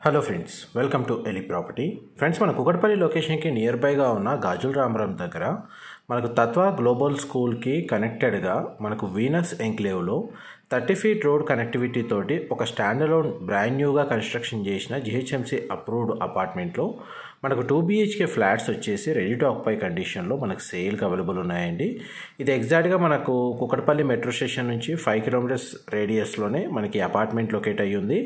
Hello friends, welcome to Eli property. Friends, మన కుకట్పల్లి లొకేషన్కి near బైగా ఉన్న గాజుల రామరం దగ్గర మనకు తత్వ గ్లోబల్ స్కూల్కి కనెక్టెడ్గా మనకు వీనస్ ఎంక్లేవ్లో 30 ఫీట్ రోడ్ కనెక్టివిటీ తోటి ఒక స్టాండలోన్ బ్రాండ్ న్యూగా కన్స్ట్రక్షన్ చేసిన జిహెచ్ఎంసీ అప్రూవ్డ్ అపార్ట్మెంట్లో మనకు 2 BHK ఫ్లాట్స్ వచ్చేసి రెడీ టు ఆక్యుపై కండిషన్లో మనకు సేల్కి అవైలబుల్ ఉన్నాయండి. ఇది ఎగ్జాక్ట్గా మనకు కుకట్పల్లి మెట్రో స్టేషన్ నుంచి 5 కిలోమీటర్స్ రేడియస్లోనే మనకి అపార్ట్మెంట్ లొకేట్ అయ్యి ఉంది.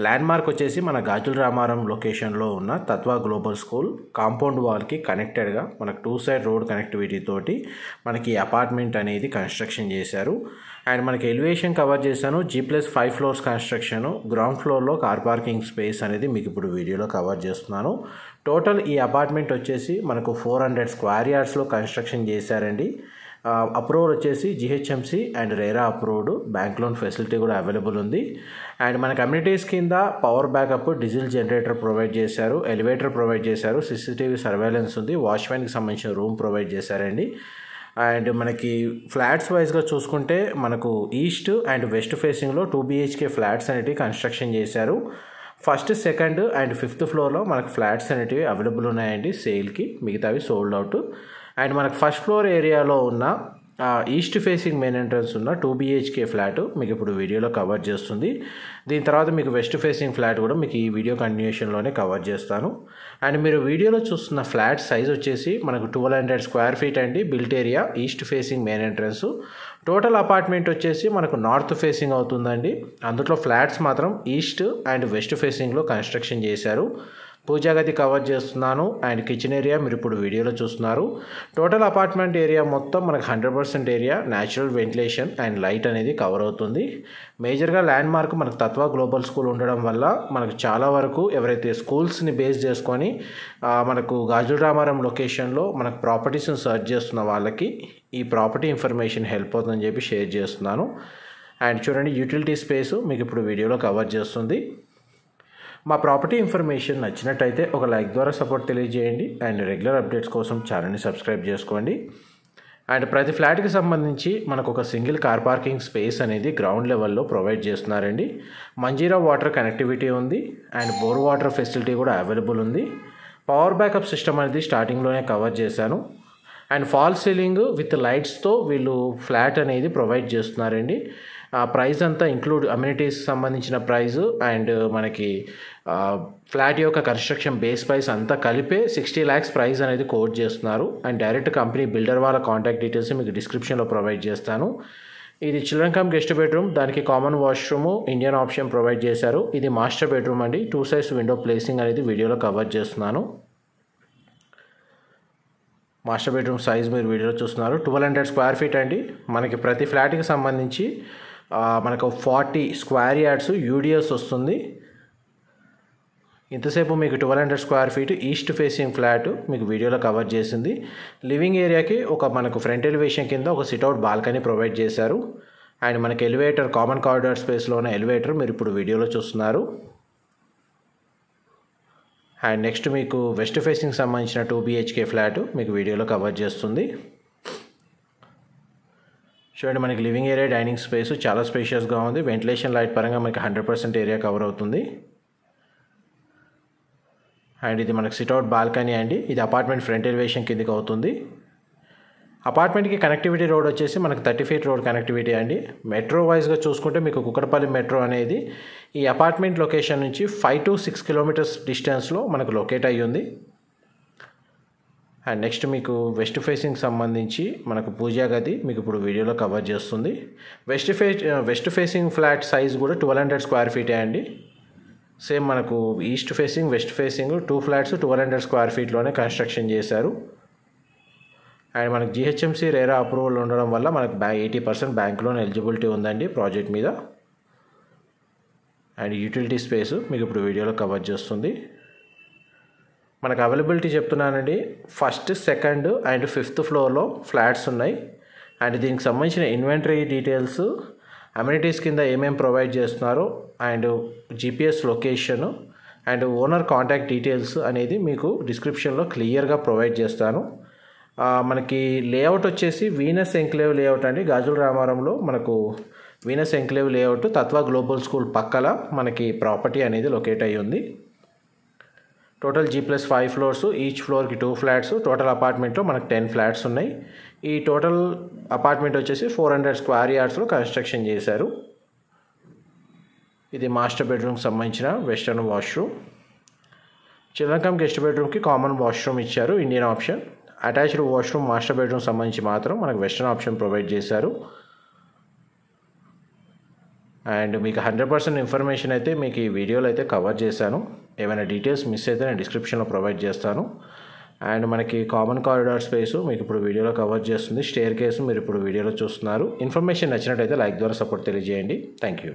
ల్యాండ్ మార్క్ వచ్చేసి మన గాజుల రామారం లొకేషన్లో ఉన్న తత్వ గ్లోబల్ స్కూల్ కాంపౌండ్ వాల్కి కనెక్టెడ్గా మనకు 2 సైడ్ రోడ్ కనెక్టివిటీ తోటి మనకి అపార్ట్మెంట్ అనేది కన్స్ట్రక్షన్ చేశారు. అండ్ మనకి ఎలివేషన్ కవర్ చేశాను. G+5 ఫ్లోర్స్ కన్స్ట్రక్షన్, గ్రౌండ్ ఫ్లోర్లో కార్ పార్కింగ్ స్పేస్ అనేది మీకు ఇప్పుడు వీడియోలో కవర్ చేస్తున్నాను. టోటల్ ఈ అపార్ట్మెంట్ వచ్చేసి మనకు 400 స్క్వేర్ యార్డ్స్లో కన్స్ట్రక్షన్ చేశారండి. అప్రూవల్ వచ్చేసి GHMC and RERA approved, bank loan facility కూడా అవైలబుల్ ఉంది. అండ్ మన కమ్యూనిటీస్ కింద power backup, diesel generator provide చేశారు, ఎలివేటర్ ప్రొవైడ్ చేశారు, CCTV సర్వేలెన్స్ ఉంది, వాచ్మెన్కి సంబంధించిన రూమ్ ప్రొవైడ్ చేశారండి. అండ్ మనకి ఫ్లాట్స్ వైజ్గా చూసుకుంటే మనకు ఈస్ట్ అండ్ వెస్ట్ ఫేసింగ్లో 2 BHK ఫ్లాట్స్ అనేటివి కన్స్ట్రక్షన్ చేశారు. ఫస్ట్, సెకండ్ అండ్ 5th ఫ్లోర్లో మనకు ఫ్లాట్స్ అనేటివి అవైలబుల్ ఉన్నాయండి సేల్కి, మిగతావి సోల్డ్ అవుట్. అండ్ మనకు ఫస్ట్ ఫ్లోర్ ఏరియాలో ఉన్న ఈస్ట్ ఫేసింగ్ మెయిన్ ఎంట్రన్స్ ఉన్న 2 BHK ఫ్లాట్ మీకు ఇప్పుడు వీడియోలో కవర్ చేస్తుంది. దీని తర్వాత మీకు వెస్ట్ ఫేసింగ్ ఫ్లాట్ కూడా మీకు ఈ వీడియో కంటిన్యూషన్లోనే కవర్ చేస్తాను. అండ్ మీరు వీడియోలో చూస్తున్న ఫ్లాట్ సైజ్ వచ్చేసి మనకు 1200 స్క్వేర్ ఫీట్ అండి. Built area, east facing main entrance. Total apartment వచ్చేసి మనకు నార్త్ ఫేసింగ్ అవుతుందండి. అందులో ఫ్లాట్స్ మాత్రం ఈస్ట్ అండ్ వెస్ట్ ఫేసింగ్లో కన్స్ట్రక్షన్ చేశారు. పూజా గది కవర్ చేస్తున్నాను అండ్ కిచెన్ ఏరియా మీరు ఇప్పుడు వీడియోలో చూస్తున్నారు. టోటల్ అపార్ట్మెంట్ ఏరియా మొత్తం మనకు 100% area natural ventilation and light అనేది కవర్ అవుతుంది. మేజర్గా ల్యాండ్ మార్క్ మనకు తత్వ గ్లోబల్ స్కూల్ ఉండడం వల్ల మనకు చాలా వరకు ఎవరైతే స్కూల్స్ని బేస్ చేసుకొని మనకు గాజుల రామారం లొకేషన్లో మనకు ప్రాపర్టీస్ని సర్చ్ చేస్తున్న వాళ్ళకి ఈ ప్రాపర్టీ ఇన్ఫర్మేషన్ హెల్ప్ అవుతుందని చెప్పి షేర్ చేస్తున్నాను. అండ్ చూడండి, యూటిలిటీ స్పేసు మీకు ఇప్పుడు వీడియోలో కవర్ చేస్తుంది. మా ప్రాపర్టీ ఇన్ఫర్మేషన్ నచ్చినట్టయితే ఒక లైక్ ద్వారా సపోర్ట్ తెలియజేయండి. అండ్ రెగ్యులర్ అప్డేట్స్ కోసం ఛానల్ని సబ్స్క్రైబ్ చేసుకోండి. అండ్ ప్రతి ఫ్లాట్కి సంబంధించి మనకు ఒక సింగిల్ కార్ పార్కింగ్ స్పేస్ అనేది గ్రౌండ్ లెవెల్లో ప్రొవైడ్ చేస్తున్నారండి. మంజీరా వాటర్ కనెక్టివిటీ ఉంది అండ్ బోర్ వాటర్ ఫెసిలిటీ కూడా అవైలబుల్ ఉంది. పవర్ బ్యాకప్ సిస్టమ్ అనేది స్టార్టింగ్లోనే కవర్ చేశాను. అండ్ ఫాల్ సీలింగ్ విత్ లైట్స్తో వీళ్ళు ఫ్లాట్ అనేది ప్రొవైడ్ చేస్తున్నారండి. ప్రైస్ అంతా ఇంక్లూడ్ అమ్యూనిటీస్ సంబంధించిన ప్రైస్ అండ్ మనకి ఫ్లాట్ యొక్క కన్స్ట్రక్షన్ బేస్ ప్రైస్ అంతా కలిపే 60 lakhs ప్రైస్ అనేది కోట్ చేస్తున్నారు. అండ్ డైరెక్ట్ కంపెనీ బిల్డర్ వాళ్ళ కాంటాక్ట్ డీటెయిల్స్ మీకు డిస్క్రిప్షన్లో ప్రొవైడ్ చేస్తాను. ఇది చిల్డ్రన్ కమ్ గెస్ట్ బెడ్రూమ్, దానికి common washroom, Indian option provide చేశారు. ఇది మాస్టర్ బెడ్రూమ్ అండి. 2 sides విండో ప్లేసింగ్ అనేది వీడియోలో కవర్ చేస్తున్నాను. మాస్టర్ బెడ్రూమ్ సైజ్ మీరు వీడియోలో చూస్తున్నారు. 1200 స్క్వేర్ ఫీట్ అండి. మనకి ప్రతి ఫ్లాట్కి సంబంధించి మనకు 40 స్క్వేర్ యార్డ్స్ UDS వస్తుంది. ఇంతసేపు మీకు 1200 square feet east facing flat మీకు వీడియోలో కవర్ చేసింది. లివింగ్ ఏరియాకి ఒక మనకు ఫ్రంట్ ఎలివేషన్ కింద ఒక సిట్అవుట్ బాల్కనీ ప్రొవైడ్ చేశారు. అండ్ మనకి ఎలివేటర్, కామన్ కారిడార్ స్పేస్లో ఉన్న ఎలివేటర్ మీరు ఇప్పుడు వీడియోలో చూస్తున్నారు. అండ్ నెక్స్ట్ మీకు వెస్ట్ ఫేసింగ్ సంబంధించిన 2 BHK ఫ్లాట్ మీకు వీడియోలో కవర్ చేస్తుంది. చూడండి, మనకి లివింగ్ ఏరియా, డైనింగ్ స్పేస్ చాలా స్పేషియస్గా ఉంది. వెంటిలేషన్ లైట్ పరంగా మనకి 100% ఏరియా కవర్ అవుతుంది. అండ్ ఇది మనకి సిట్అవుట్ బాల్కనీ అండి. ఇది అపార్ట్మెంట్ ఫ్రంట్ ఎలివేషన్ కిందకి అవుతుంది. అపార్ట్మెంట్కి కనెక్టివిటీ రోడ్ వచ్చేసి మనకు 30 ఫీట్ రోడ్ కనెక్టివిటీ అండి. మెట్రో వైజ్గా చూసుకుంటే మీకు కుకట్పల్లి మెట్రో అనేది ఈ అపార్ట్మెంట్ లొకేషన్ నుంచి 5 to 6 కిలోమీటర్స్ డిస్టెన్స్లో మనకు లొకేట్ అయ్యి ఉంది. అండ్ నెక్స్ట్ మీకు వెస్ట్ ఫేసింగ్ సంబంధించి మనకు పూజా గది మీకు ఇప్పుడు వీడియోలో కవర్ చేస్తుంది. వెస్ట్ ఫేసింగ్ ఫ్లాట్ సైజ్ కూడా 1200 స్క్వేర్ ఫీటే అండి. సేమ్ మనకు east facing, west facing 2 flats 1200 square ఫీట్లోనే కన్స్ట్రక్షన్ చేశారు. అండ్ మనకు జిహెచ్ఎంసీ రేరా అప్రూవల్ ఉండడం వల్ల మనకు 80% బ్యాంక్ లోన్ ఎలిజిబిలిటీ ఉందండి ప్రాజెక్ట్ మీద. అండ్ యూటిలిటీ స్పేస్ మీకు ఇప్పుడు వీడియోలో కవర్ చేస్తుంది. మనకు అవైలబిలిటీ చెప్తున్నానండి. ఫస్ట్, సెకండ్ అండ్ 5th ఫ్లోర్లో ఫ్లాట్స్ ఉన్నాయి. అండ్ దీనికి సంబంధించిన ఇన్వెంటరీ డీటెయిల్స్, అమ్యూనిటీస్ కింద ఏమేమి ప్రొవైడ్ చేస్తున్నారో and GPS location and owner contact details అనేది మీకు డిస్క్రిప్షన్లో క్లియర్గా ప్రొవైడ్ చేస్తాను. మనకి లేఅవుట్ వచ్చేసి వీనస్ ఎంక్లేవ్ లేఅవుట్ అండి. గాజుల రామారంలో మనకు వీనస్ ఎంక్లేవ్ లేఅవుట్ తత్వ గ్లోబల్ స్కూల్ పక్కల మనకి ప్రాపర్టీ అనేది లొకేట్ అయ్యి ఉంది. టోటల్ G+5 ఫ్లోర్స్, ఈచ్ ఫ్లోర్కి 2 ఫ్లాట్స్. టోటల్ అపార్ట్మెంట్లో మనకు 10 ఫ్లాట్స్ ఉన్నాయి. ఈ టోటల్ అపార్ట్మెంట్ వచ్చేసి 400 స్క్వేర్ యార్డ్స్లో కన్స్ట్రక్షన్ చేశారు. ఇది మాస్టర్ బెడ్రూమ్కి సంబంధించిన western washroom. Children come guest బెడ్రూమ్కి కామన్ వాష్రూమ్ ఇచ్చారు, Indian option. Attached washroom master bedroom సంబంధించి మాత్రం మనకు వెస్టర్న్ ఆప్షన్ ప్రొవైడ్ చేశారు. అండ్ మీకు 100% ఇన్ఫర్మేషన్ అయితే మీకు ఈ వీడియోలో అయితే కవర్ చేశాను. ఏమైనా డీటెయిల్స్ మిస్ అయితే నేను డిస్క్రిప్షన్లో ప్రొవైడ్ చేస్తాను. అండ్ మనకి కామన్ కారిడార్ స్పేసు మీకు ఇప్పుడు వీడియోలో కవర్ చేస్తుంది. స్టేర్ కేసు మీరు ఇప్పుడు వీడియోలో చూస్తున్నారు. ఇన్ఫర్మేషన్ నచ్చినట్టయితే లైక్ ద్వారా సపోర్ట్ తెలియజేయండి. Thank you.